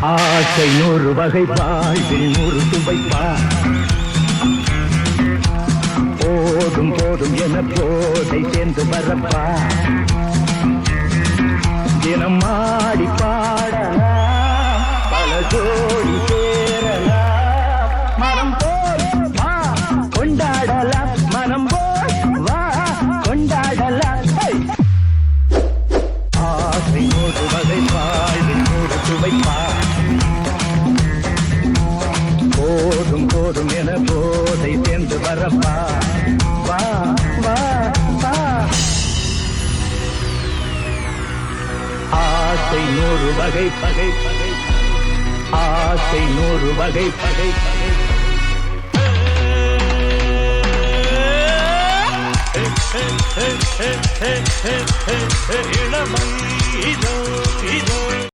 ஆசை நூறு வகை வாழ்வில் நூறு சுவைப்பா போதும் போதும் என போதை சேர்ந்து வரப்பா தினம் மாடி பாடலாம் பல ஜோடி சேரலாம் மனம் போல் வா கொண்டாடலாம் மனம் போல் வா கொண்டாடலாம் ஆசை நூறு வகை வாழ்வில் நூறு சுவைப்பா போதும் போதும் என போதை சேர்ந்து வரப்பா வா வா வா ஆசை நூறு வகை பகை பகை ஆசை நூறு வகை பகை பகை இளமை இதோ இதோ